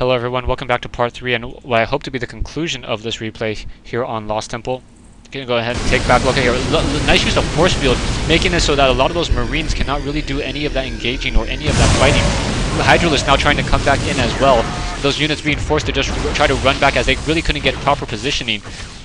Hello everyone, welcome back to part 3 and what I hope to be the conclusion of this replay here on Lost Temple. Gonna go ahead and take back look at here. Nice use of force field, making it so that a lot of those Marines cannot really do any of that engaging or any of that fighting. Hydralisk now trying to come back in as well. Those units being forced to just try to run back as they really couldn't get proper positioning.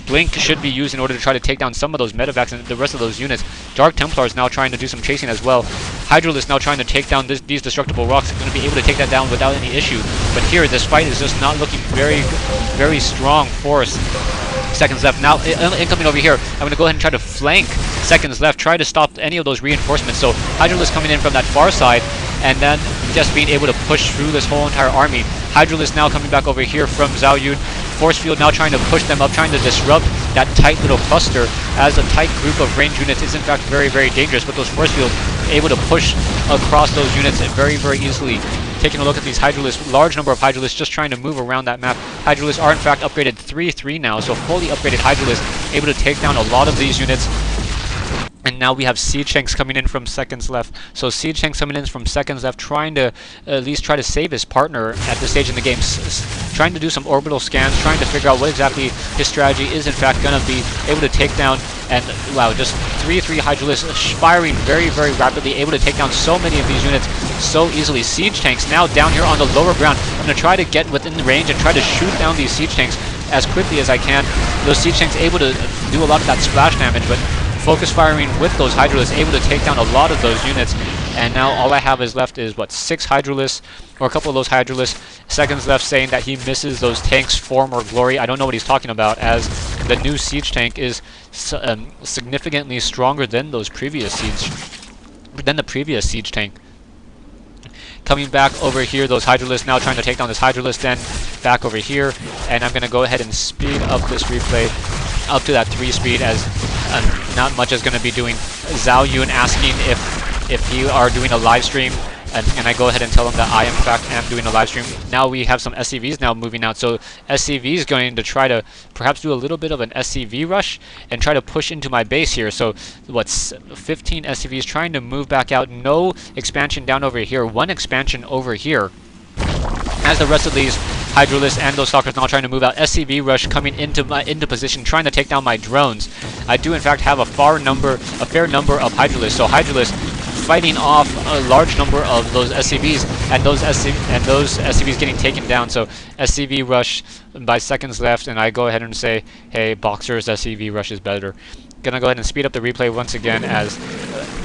Blink should be used in order to try to take down some of those medevacs and the rest of those units. Dark Templars now trying to do some chasing as well. Hydralisk now trying to take down these destructible rocks. Going to be able to take that down without any issue. But here, this fight is just not looking very strong for Secondsleft. Now, incoming over here, I'm going to go ahead and try to flank Secondsleft, try to stop any of those reinforcements. So Hydralisk coming in from that far side, and then just being able to push through this whole entire army. Hydralisk now coming back over here from ZhaoYun. Force field now trying to push them up, trying to disrupt that tight little cluster, as a tight group of range units is in fact very dangerous, but those force fields able to push across those units very easily. Taking a look at these Hydralisks, large number of Hydralisks just trying to move around that map. Hydralisks are in fact upgraded 3-3 now, so fully upgraded Hydralisks able to take down a lot of these units. And now we have Siege Tanks coming in from Secondsleft. So Siege Tanks coming in from Secondsleft, trying to at least try to save his partner at this stage in the game. Trying to do some orbital scans, trying to figure out what exactly his strategy is in fact going to be able to take down. And wow, just 3-3 Hydralisks firing very rapidly, able to take down so many of these units so easily. Siege Tanks now down here on the lower ground. I'm going to try to get within the range and try to shoot down these Siege Tanks as quickly as I can. Those Siege Tanks able to do a lot of that splash damage, but focus firing with those Hydralisks, able to take down a lot of those units. And now all I have is left is, what, 6 Hydralisks, or a couple of those Hydralisks. Secondsleft saying that he misses those tanks' form or glory. I don't know what he's talking about, as the new Siege Tank is significantly stronger than those previous the previous Siege Tank. Coming back over here, those Hydralisks now trying to take down this Hydralisk den back over here. And I'm going to go ahead and speed up this replay up to that 3 speed, as not much is going to be doing. ZhaoYun asking if he are doing a live stream, and I go ahead and tell him that I in fact am doing a live stream. Now we have some SCVs now moving out, so SCV is going to try to perhaps do a little bit of an SCV rush and try to push into my base here. So what's 15 SCVs trying to move back out. No expansion down over here, 1 expansion over here, as the rest of these Hydralisks and those Stalkers now trying to move out. SCV rush coming into position, trying to take down my drones. I do in fact have a fair number of Hydralisks, so Hydralisks fighting off a large number of those SCVs, and those SCVs getting taken down. So SCV rush by Secondsleft, and I go ahead and say, hey, Boxer's SCV rush is better. Gonna go ahead and speed up the replay once again, as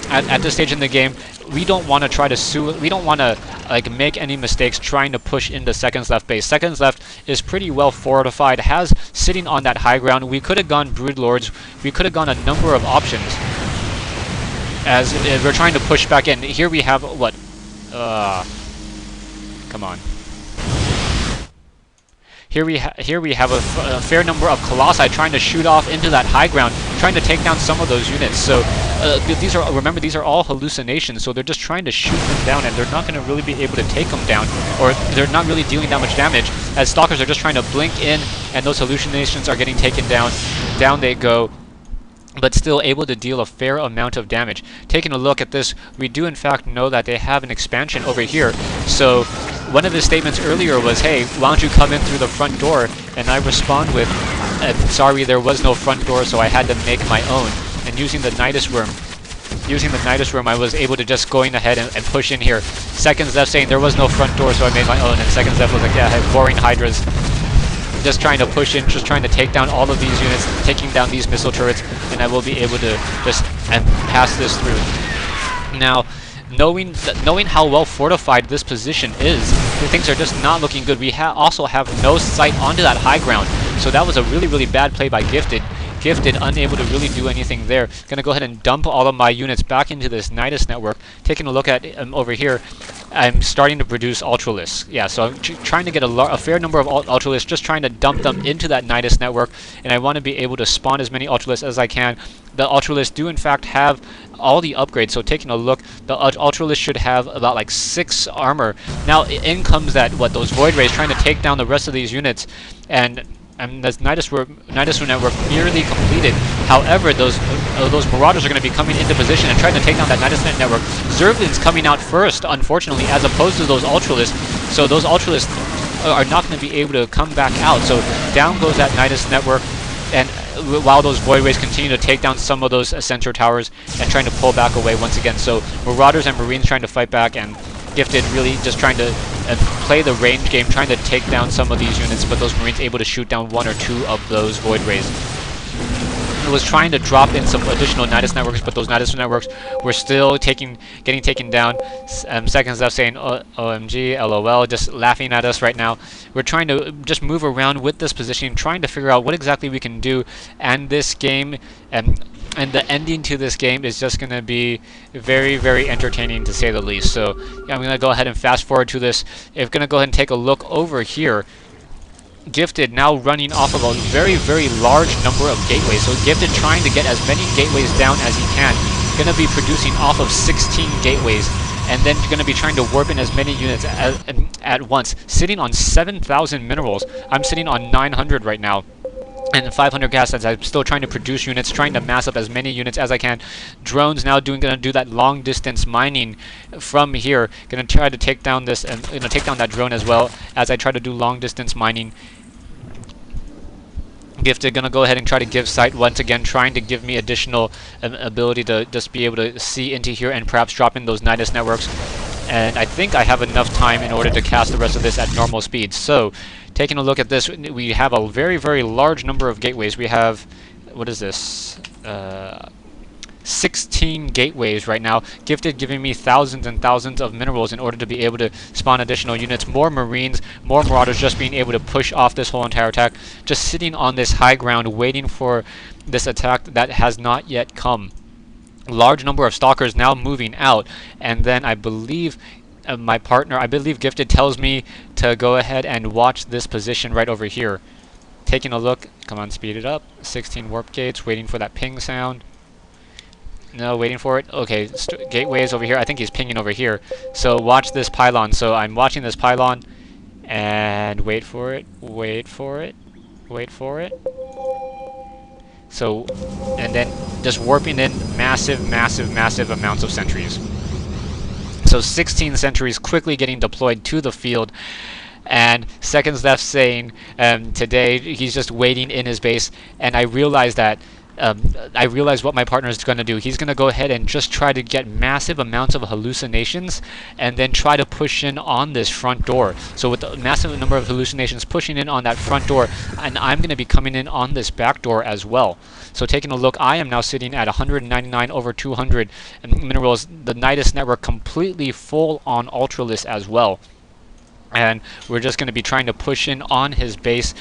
at this stage in the game, we don't want to try to we don't want to like make any mistakes trying to push into Secondsleft base. Secondsleft is pretty well fortified, has sitting on that high ground. We could have gone Broodlords, we could have gone a number of options, as we're trying to push back in. Here we have what? Come on. Here we have a fair number of Colossi trying to shoot off into that high ground, trying to take down some of those units. So remember, these are all hallucinations, so they're just trying to shoot them down, and they're not going to really be able to take them down, or they're not really dealing that much damage, as Stalkers are just trying to blink in, and those hallucinations are getting taken down. Down they go, but still able to deal a fair amount of damage. Taking a look at this, we do in fact know that they have an expansion over here. So one of his statements earlier was, hey, why don't you come in through the front door? And I respond with, sorry, there was no front door, so I had to make my own. And using the Nidus Worm, I was able to just going ahead and push in here. Secondsleft saying there was no front door, so I made my own. And Secondsleft was like, yeah, I have boring Hydras. Just trying to push in, just trying to take down all of these units, taking down these missile turrets, and I will be able to just pass this through. Now, knowing how well fortified this position is, things are just not looking good. We also have no sight onto that high ground, so that was a really bad play by Gifted. Gifted unable to really do anything there. Gonna go ahead and dump all of my units back into this Nidus network. Taking a look at over here, I'm starting to produce Ultralisks. Yeah, so I'm trying to get a fair number of Ultralisks, just trying to dump them into that Nidus network, and I want to be able to spawn as many Ultralisks as I can. The Ultralisks do in fact have all the upgrades, so taking a look, the Ultralisks should have about like 6 armor. Now in comes those Void Rays trying to take down the rest of these units, and this Nidus network nearly completed. However, those Marauders are going to be coming into position and trying to take down that Nidus network. Zergling's coming out first, unfortunately, as opposed to those Ultralisks. So those Ultralisks are not going to be able to come back out. So down goes that Nidus network, and while those Void Rays continue to take down some of those sensor towers and trying to pull back away once again. So Marauders and Marines trying to fight back, and Gifted really just trying to play the range game, trying to take down some of these units, but those Marines able to shoot down 1 or 2 of those Void Rays. It was trying to drop in some additional Nidus networks, but those Nidus networks were still getting taken down. Secondsleft saying OMG, LOL, just laughing at us right now. We're trying to just move around with this positioning, trying to figure out what exactly we can do, and this game, and the ending to this game is just going to be very, very entertaining, to say the least. So yeah, I'm going to go ahead and fast forward to this. I'm going to go ahead and take a look over here. Gifted now running off of a very, very large number of gateways. So Gifted trying to get as many gateways down as he can. Going to be producing off of 16 gateways, and then going to be trying to warp in as many units at once. Sitting on 7,000 minerals. I'm sitting on 900 right now. And 500 gas sets. I'm still trying to produce units, trying to mass up as many units as I can. Drones now gonna do that long distance mining from here. Gonna try to take down this, and take down that drone as well as I try to do long distance mining. Gifted gonna go ahead and try to give sight once again, trying to give me additional ability to just be able to see into here and perhaps drop in those Nidus networks. And I think I have enough time in order to cast the rest of this at normal speed. So, taking a look at this, we have a very, very large number of gateways. We have, what is this? 16 gateways right now. Gifted giving me thousands and thousands of minerals in order to be able to spawn additional units. More Marines, more Marauders, just being able to push off this whole entire attack. Just sitting on this high ground waiting for this attack that has not yet come. Large number of Stalkers now moving out, and then I believe my partner, I believe Gifted, tells me to go ahead and watch this position right over here. Taking a look, come on, speed it up. 16 warp gates, waiting for that ping sound. No, waiting for it. Okay, gateways over here. I think he's pinging over here. So watch this pylon. So I'm watching this pylon, and wait for it, wait for it, wait for it. So, and then just warping in massive, massive, massive amounts of sentries. So 16 sentries quickly getting deployed to the field. And Secondsleft saying today he's just waiting in his base. And I realized that I realized what my partner is going to do. He's going to go ahead and just try to get massive amounts of hallucinations and then try to push in on this front door. So with the massive number of hallucinations pushing in on that front door, and I'm going to be coming in on this back door as well. So taking a look, I am now sitting at 199 over 200 minerals. The Nidus network completely full on Ultralisk as well. And we're just going to be trying to push in on his base.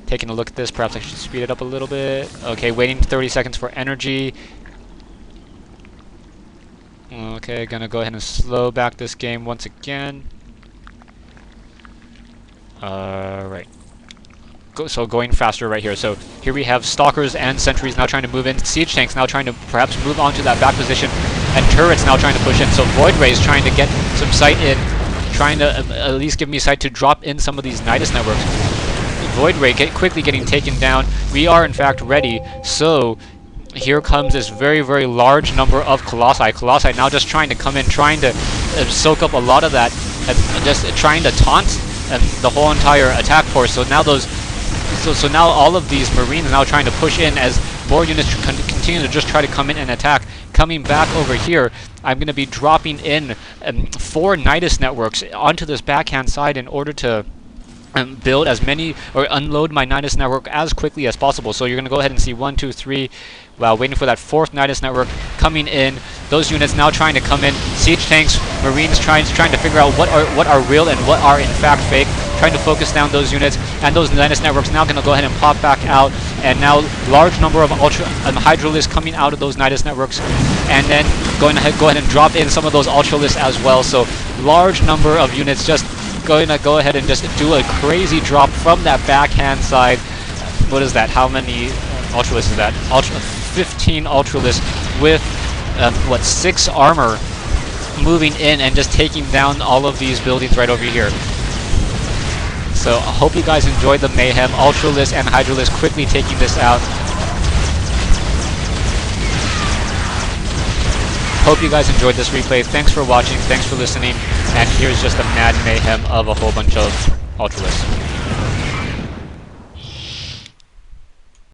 Taking a look at this, perhaps I should speed it up a little bit. Okay, waiting 30 seconds for energy. Okay, gonna go ahead and slow back this game once again. Right. So going faster right here. So here we have Stalkers and Sentries now trying to move in. Siege Tanks now trying to perhaps move on to that back position. And Turrets now trying to push in. So Void Rays trying to get some sight in. Trying to at least give me sight to drop in some of these Nidus networks. Void Ray quickly getting taken down. We are in fact ready. So here comes this very, very large number of Colossi. Colossi now just trying to come in, trying to soak up a lot of that, just trying to taunt the whole entire attack force. So now those, so now all of these Marines now trying to push in as more units continue to just try to come in and attack. Coming back over here, I'm going to be dropping in 4 Nidus networks onto this backhand side in order to build as many or unload my Nidus network as quickly as possible. So you're going to go ahead and see 1, 2, 3 while waiting for that 4th Nidus network coming in. Those units now trying to come in. Siege Tanks, Marines trying to figure out what are real and what are in fact fake. Trying to focus down those units, and those Nidus networks now going to go ahead and pop back out. And now large number of Hydralisks coming out of those Nidus networks, and then go ahead and drop in some of those Ultralisks as well. So large number of units just going to go ahead and just do a crazy drop from that backhand side. What is that? How many Ultralisks is that? 15 Ultralisks with 6 armor moving in and just taking down all of these buildings right over here. So I hope you guys enjoyed the mayhem. Ultralisk and Hydralisk quickly taking this out. Hope you guys enjoyed this replay. Thanks for watching. Thanks for listening. And here's just a mad mayhem of a whole bunch of Ultralisk.